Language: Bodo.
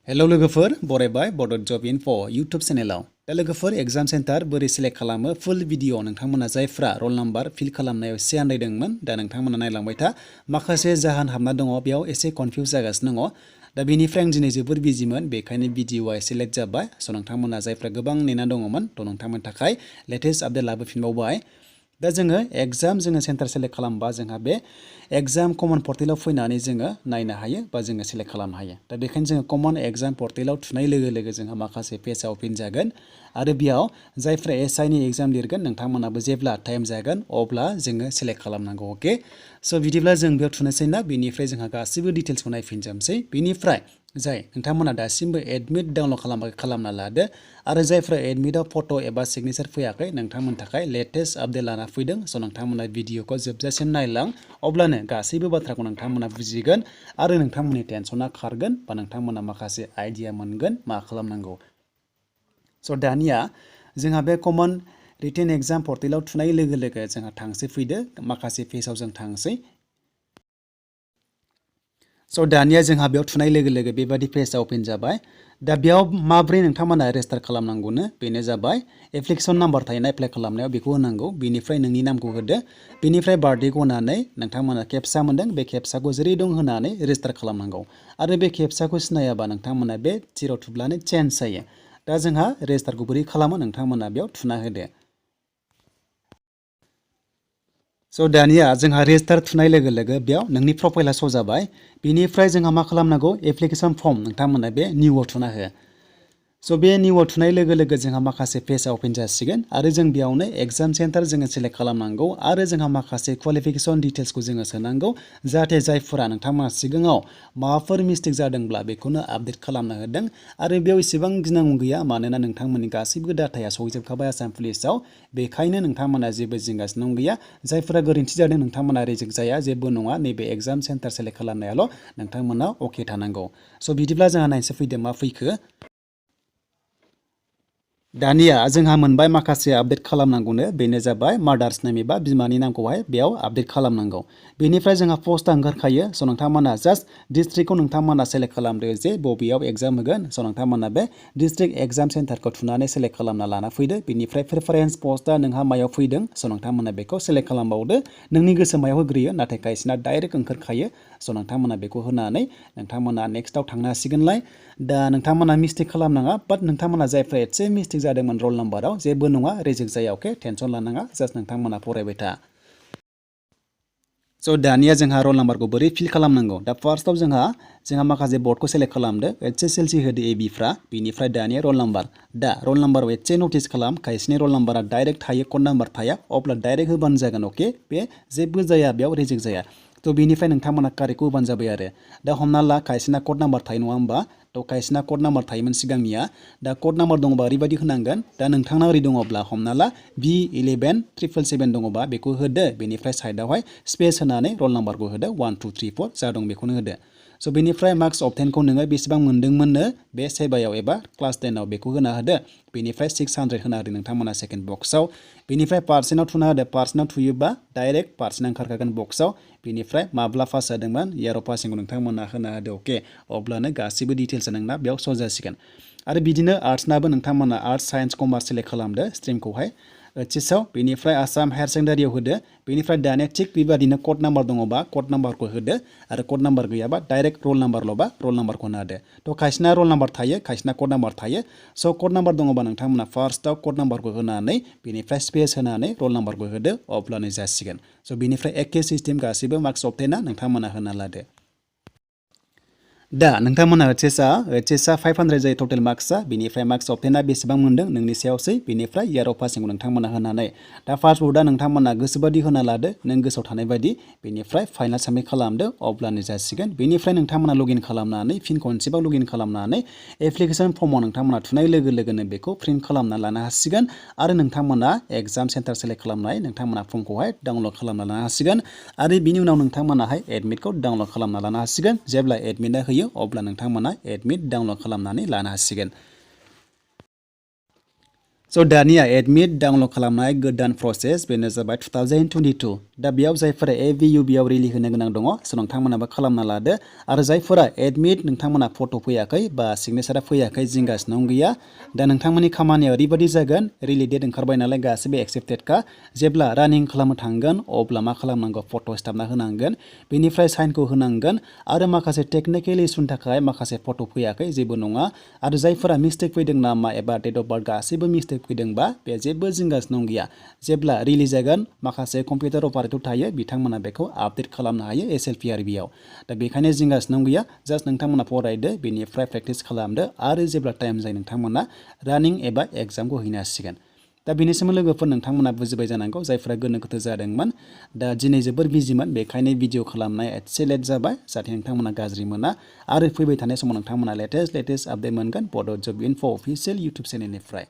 हेलौ लोगोफोर बरायबाय बड जब इनफो इउटुब चेनेलाव दा लोगोफोर एग्जाम सेन्टार बोरै सेलेक्ट खालामो फुल भिडिअ नोंथांमोना जायफ्रा रल नाम्बार फिल खालामनायाव एसे आन्दायदोंमोन दा नोंथांमोना नायलांबाय था माखासे जाहोन हाबना दङ बेयाव एसे कनफिउज जागासिनो दङ दा बेनिफ्राय आं दिनै जोबोर बिजिमोन बेखायनो भिडिअआ एसे लेट जाबाय स' नोंथांमोना जायफ्रा गोबां नेना दङमोन थ' नोंथांमोननि थाखाय लेटेस्ट आपडेट लाबोफिनबावबाय दा जोङो एग्जाम सेन्टार सेलेक्ट खालामबा जोंहा बे एग्जाम कमन पर्टेलाव फैनानै जोङो नायनो हायो बा जोङो सेलेक्ट खालामनो हायो दा बेखायनो जोङो कमन एग्जाम पर्टेलाव थुनाय लोगो लोगो जोंहा माखासे पेजआ ओपन जागोन आरो बेयाव जायफ्रा एसआइनि एग्जाम लिरगोन नोंथांमोनाबो जेब्ला टाइम जागोन अब्ला जोङो सेलेक्ट खालामनांगौ अके स' बिदिब्ला जों बेयाव थुनोसै ना बेनिफ्राय जोंहा गासैबो डिटेल्सखौ नायफिनजोबसै बेनिफ्राय जाय नोंथांमोना दासिमबो एडमिट डाउनलड खालामाखै खालामना लादो आरो जायफ्रा एडमिटआव फट' एबा सिगनेचार फैयाखै नोंथांमोननि थाखाय लेटेस्ट आपडेट लाना फैदों स' नोंथांमोना भिडिअखौ जोबजासिम नायलां अब्लानो गासैबो बाथ्राखौ नोंथांमोना बुजिगोन आरो नोंथांमोननि टेनसना खारगोन बा नोंथांमोना माखासे आइडिया मोनगोन मा खालामनांगौ स' दानिया जोंहा बे कमन रिटेन एग्जाम पर्टेलाव थुनाय लोगो लोगो जोंहा थांसै फैदो माखासे पेजाव जों थांसै स' दानिया जोंहा बेयाव थुनाय लोगो लोगो बेबादि पेजआ ओपन जाबाय दा बेयाव माब्रै नोंथांमोना रेजिस्टार खालामनांगौनो बेनो जाबाय एप्लिकेसन नाम्बार थायोना एप्लाइ खालामनायाव बेखौ होनांगौ बेनिफ्राय नोंनि नामखौ होदो बेनिफ्राय बार्थडेखौ होनानै नोंथांमोना केपसा मोनदों बे केपसाखौ जेरै दं होनानै रेजिस्टार खालामनांगौ आरो बे केपसाखौ सिनायाबा नोंथांमोना बे जिर' थुब्लानो चेन्ज जायो दा जोंहा रेजिस्टारखौ बोरै खालामो नोंथांमोना बेयाव थुना होदो स' दानिया जोंहा रेजिस्टार थुनाय लोगो लोगो बेयाव नोंनि प्रफाइला श' जाबाय बेनिफ्राय जोंहा मा खालामनांगौ एप्लिकेसन फर्म नोंथांमोना बे निउआव थुना हो स' बे निउआव थुनाय लोगो लोगो जोंहा माखासे पेजआ ओपन जासिगोन आरो जों बेयावनो एग्जाम सेन्टार जोङो सेलेक्ट खालामनांगौ आरो जोंहा माखासे क्वालिफिकेसन डिटेल्सखौ जोङो सोनांगौ जाहाथे जायफोरा नोंथांमोना सिगाङाव माबाफोर मिस्टेक जादोंब्ला बेखौनो आपडेट खालामना होदों आरो बेयाव इसेबां गिनांगौ गैया मानोना नोंथांमोननि गासैबो डाटाया सहैजोबखाबाय आसाम पुलिसाव बेखायनो नोंथांमोना जेबो जिंगासिनो गैया जायफोरा गोरोन्थि जादों नोंथांमोना रिजेक्ट जाया जेबो नङा नैबे एग्जाम सेन्टार सेलेक्ट खालामनायाल' नोंथांमोना अके थानांगौ स' बिदिब्ला जोंहा नायनोसै फैदो मा फैखो दानिया जोंहा मोनबाय माखासे आपडेट खालामनांगौनो बेनो जाबाय मादार्स नेम एबा बिमानि नामखौहाय बेयाव आपडेट खालामनांगौ बेनिफ्राय जोंहा पस्टआ ओंखारखायो स' नोंथांमोना जास्ट डिस्ट्रिक्टखौ नोंथांमोना सेलेक्ट खालामदो जे बबेयाव एग्जाम होगोन स' नोंथांमोना बे डिस्ट्रिक्ट एग्जाम सेन्टारखौ थुनानै सेलेक्ट खालामना लाना फैदो बेनिफ्राय प्रेफारेन्स पस्टआ नोंहा मायाव फैदों स' नोंथांमोना बेखौ सेलेक्ट खालामबावदो नोंनि गोसो मायाव होग्रोयो नाथाय खायसेना डाइरेक्ट ओंखारखायो स' नोंथांमोना बेखौ होनानै नोंथांमोना नेक्स्टआव थांनो हासिगोनलाय दा नोंथांमोना मिस्टेक खालामनाङा बाट नोंथांमोना जायफ्रा एसे मिस्टेक जादोंमोन रल नाम्बाराव जेबो नङा रिजेक्ट जाया अके टेनसन लानाङा जास्ट नोंथांमोना फरायबाय था स' दानिया जोंहा रल नाम्बारखौ बोरै फिल खालामनांगौ दा फार्स्टआव जोंहा माखासे बर्डखौ सेलेक्ट खालामदो HSLC होदो एबिफ्रा बेनिफ्राय दानिया रल नाम्बार दा रल नाम्बाराव एसे नटिस खालाम खायसेनि रल नाम्बारा डाइरेक्ट थायो कड नाम्बार थाया अब्ला डाइरेक्ट होबानो जागोन अके बे जेबो जाया बेयाव रिजेक्ट जाया थ' बेनिफ्राय नोंथांमोना कारेक्टखौ होबानो जाबाय आरो दा हमना ला खायसेना कड नाम्बार थायो नङा होमबा थ' खायसेना कड नाम्बार थायोमोन सिगांनिया दा कड नाम्बार दङबा ओरैबायदि होनांगोन दा नोंथांना ओरै दङब्ला हमना ला B11777 दङबा बेखौ होदो बेनिफ्राय साइडआवहाय स्पेस होनानै रल नाम्बारखौ होदो 1 2 3 4 जा दं बेखौनो होदो स' बेनिफ्राय मार्क्स अबटेनखौ नोङो बेसेबां मोन्दोंमोननो बे सेबायाव एबा क्लास 10आव बेखौ होना होदो बेनिफ्राय 600 होना होदो नोंथांमोना सेकेन्ड बक्सआव बेनिफ्राय पार्सेन्टआव थुना होदो पार्सेन्टआव थुयोबा डाइरेक्ट पार्सेन्ट ओंखारखागोन बक्सआव बेनिफ्राय माब्ला पास जादोंमोन इयार अफ पासिंखौ नोंथांमोना होना होदो अके अब्लानो गासैबो डिटेल्सआ नोंना बेयाव श' जासिगोन आरो बिदिनो आर्ट्सनाबो नोंथांमोना आर्ट्स साइन्स कमार्स सेलेक्ट खालामदो स्ट्रिमखौहाय HSआव बेनिफ्राय आसाम हायार सेकेन्डारियाव होदो बेनिफ्राय दानिया थिग बेबादिनो कड नाम्बार दङबा कड नाम्बारखौ होदो आरो कड नाम्बार गैयाबा डाइरेक्ट रल नाम्बारल'बा रल नाम्बारखौ होना होदो थ' खायसेना रल नाम्बार थायो खायसेना कड नाम्बार थायो स' कड नाम्बार दङबा नोंथांमोना फार्स्टआव कड नाम्बारखौ होनानै बेनिफ्राय स्पेस होनानै रल नाम्बारखौ होदो अब्लानो जासिगोन स' बेनिफ्राय एखे सिस्टेम गासैबो मार्क्स अबटेना नोंथांमोना होना लादो दा नोंथांमोना HSआ 500 जायो टटेल मार्क्सआ बेनिफ्राय मार्क्स अबटेना बेसेबां मोन्दों नोंनि सायावसै बेनिफ्राय इयार अफ पासिंखौ नोंथांमोना होनानै दा फार्स्ट बर्डआ नोंथांमोना गोसोबादि होना लादो नों गोसोआव थानाय बायदि बेनिफ्राय फाइनाल साबमिट खालामदो अब्लानो जासिगोन बेनिफ्राय नोंथांमोना लगइन खालामनानै फिन खनसेबाव लगइन खालामनानै एप्लिकेसन फर्माव नोंथांमोना थुनाय लोगो लोगोनो बेखौ प्रिन्ट खालामना लानो हासिगोन आरो नोंथांमोना एग्जाम सेन्टार सेलेक्ट खालामनाय नोंथांमोना फर्मखौहाय डाउनलड खालामना लानो हासिगोन आरो बिनि उनाव नोंथांमोनाहाय एडमिटखौ डाउनलड खालामना लानो हासिगोन जेब्ला एडमिटआ होयो अब्ला नोंथांमोना एडमिट डाउनलड खालामनानै लानो हासिगोन स' दानिया एडमिट डाउनलड खालामनाय गोदान प्रसेस बेनो जाबाय 2022 दा बेयाव जायफोरा AVUBआव रिलि होनो गोनां दङ स' नोंथांमोनाबो खालामना लादो आरो जायफोरा एडमिट नोंथांमोना फट' फैयाखै बा सिगनेसारा फैयाखै जिंगासिनो गैया दा नोंथांमोननि खामानिया ओरैबायदि जागोन रिलि डेट ओंखारबाय नालाय गासैबो एक्सेप्टेडखा जेब्ला रानिं खालामनो थांगोन अब्ला मा खालामनांगौ फट' सिथाबना होनांगोन बेनिफ्राय साइनखौ होनांगोन आरो माखासे टेकनिकेल इसुनि थाखाय माखासे फट' फैयाखै जेबो नङा आरो जायफोरा मिस्टेक फैदों नामा एबा डेट अफ बार्थ गासैबो मिस्टेक फैदोंबा बे जेबो जिंगासिनो गैया जेब्ला रिलिज जागोन माखासे कम्पिउटार अपारेटर थायो बिथांमोना बेखौ आपडेट खालामनो हायो SLPRBआव दा बेखायनो जिंगासिनो गैया जास्ट नोंथांमोना फरायदो बेनिफ्राय प्रेक्टिस खालामदो आरो जेब्ला टाइम जायो नोंथांमोना रानिं एबा एग्जामखौ हैनो हासिगोन दा बेनि सोमोन्दै लोगोफोर नोंथांमोना बुजिबाय जानांगौ जायफोरा गोनो गोथो जादोंमोन दा दिनै जोबोर बिजिमोन बेखायनो भिडिअ खालामनाया एसे लेट जाबाय जाहाथे नोंथांमोना गाज्रि मोना आरो फैबाय थानाय समाव नोंथांमोना लेटेस्ट आपडेट मोनगोन बड' जब इनफो अफिसियेल इउटुब चेनेलनिफ्राय